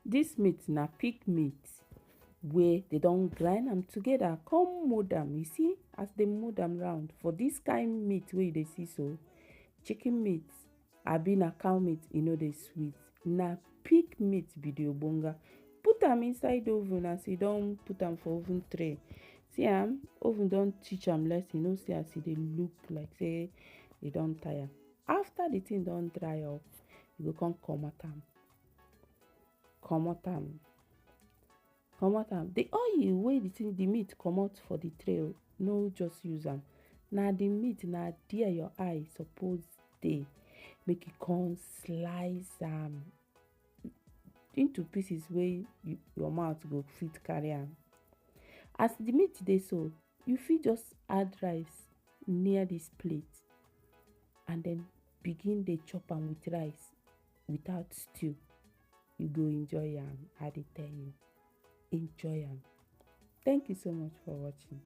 This meat na pig meat wey they don grind am together come mold am. You see as they mold am round. For this kind meat wey you dey see so, chicken meat abi na cow meat e no dey sweet. Na pig meat be the ogbonga. Put am inside oven as you don put am for oven tray. See am, oven don teach am lesson. You know see as e dey look like say e don tire. After the thing don dry up, you go come comot am. The oil wey the meat comot for the tray, no just use am. Na the meat, na there your eye suppose dey. Make you come slice am into pieces wey your mouth go fit carry am. As the meat dey so, you fit just add rice near this plate and then begin dey chop am with rice without stew. You go enjoy am, I dey tell you. Enjoy am. Thank you so much for watching.